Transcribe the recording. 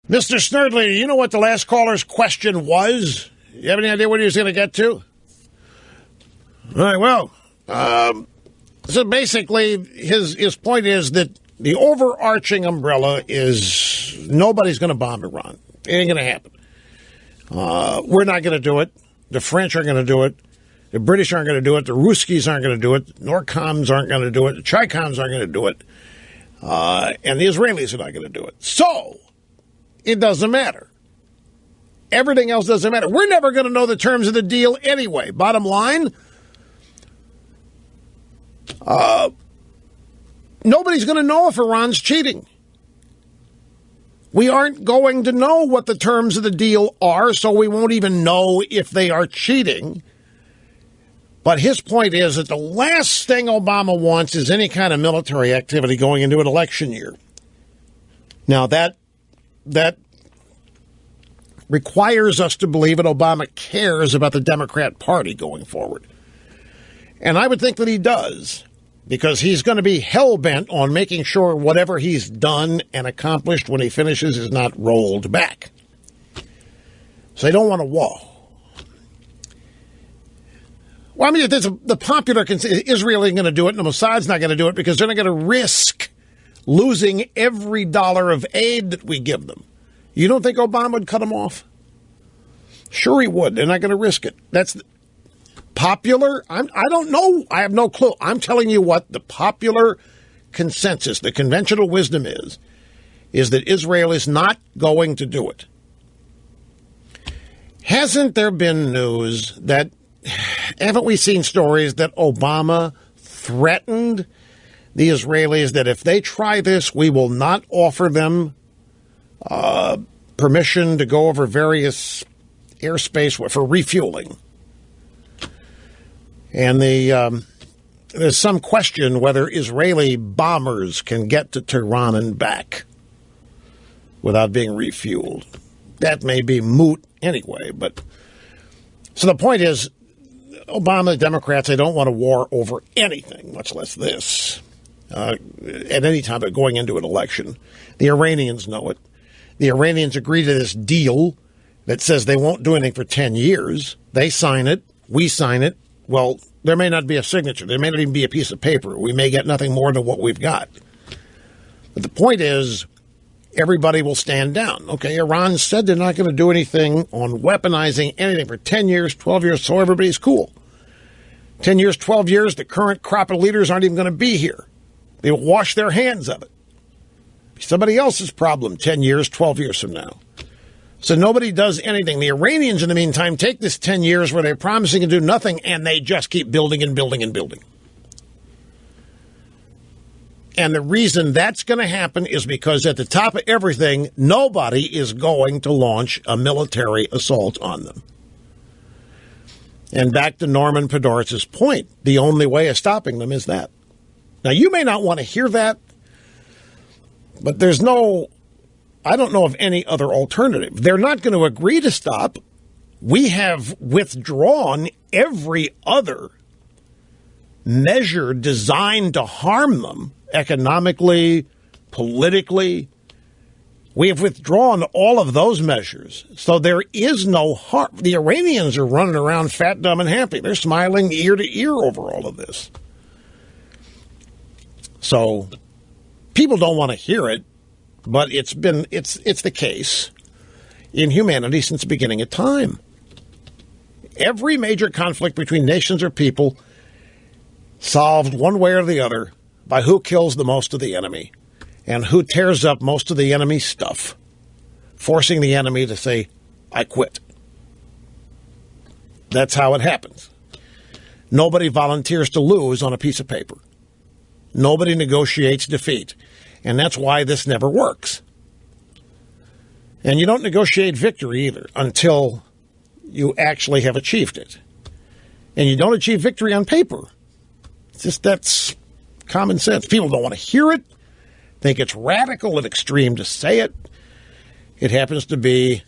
Mr. Snerdley, you know what the last caller's question was? You have any idea what he was going to get to? All right, well, so basically his point is that the overarching umbrella is nobody's going to bomb Iran. It ain't going to happen. We're not going to do it. The French aren't going to do it. The British aren't going to do it. The Ruskies aren't going to do it. Norcoms aren't going to do it. The Tricoms aren't going to do it. And the Israelis are not going to do it. So it doesn't matter. Everything else doesn't matter. We're never going to know the terms of the deal anyway. Bottom line, nobody's going to know if Iran's cheating. We aren't going to know what the terms of the deal are, so we won't even know if they are cheating. But his point is that the last thing Obama wants is any kind of military activity going into an election year. Now, that requires us to believe that Obama cares about the Democrat Party going forward. And I would think that he does, because he's going to be hell-bent on making sure whatever he's done and accomplished when he finishes is not rolled back. So they don't want a wall. Well, I mean, the popular Israel ain't going to do it, and the Mossad's not going to do it because they're not going to risk losing every dollar of aid that we give them. You don't think Obama would cut them off? Sure he would. They're not going to risk it. That's popular. I don't know. I have no clue. I'm telling you what the popular consensus, the conventional wisdom is that Israel is not going to do it. Hasn't there been news that, haven't we seen stories that Obama threatened the Israelis that if they try this, we will not offer them permission to go over various airspace for refueling? And there's some question whether Israeli bombers can get to Tehran and back without being refueled. That may be moot anyway, but so the point is, Obama, Democrats, they don't want a war over anything, much less this, at any time but going into an election. The Iranians know it. The Iranians agree to this deal that says they won't do anything for 10 years. They sign it. We sign it. Well, there may not be a signature. There may not even be a piece of paper. We may get nothing more than what we've got. But the point is, everybody will stand down. Okay, Iran said they're not going to do anything on weaponizing anything for 10 years, 12 years, so everybody's cool. 10 years, 12 years, the current crop of leaders aren't even going to be here. They will wash their hands of it. Somebody else's problem 10 years, 12 years from now. So nobody does anything. The Iranians, in the meantime, take this 10 years where they're promising to do nothing, and they just keep building and building and building. And the reason that's going to happen is because at the top of everything, nobody is going to launch a military assault on them. And back to Norman Podhoretz's point, the only way of stopping them is that. Now, you may not want to hear that, but I don't know of any other alternative. They're not going to agree to stop. We have withdrawn every other measure designed to harm them economically, politically. We have withdrawn all of those measures. So there is no harm. The Iranians are running around fat, dumb, and happy. They're smiling ear to ear over all of this. So people don't want to hear it, but it's the case in humanity since the beginning of time. Every major conflict between nations or people solved one way or the other by who kills the most of the enemy and who tears up most of the enemy's stuff, forcing the enemy to say, I quit. That's how it happens. Nobody volunteers to lose on a piece of paper. Nobody negotiates defeat. And that's why this never works. And you don't negotiate victory either until you actually have achieved it. And you don't achieve victory on paper. It's just that's common sense. People don't want to hear it, think it's radical and extreme to say it. It happens to be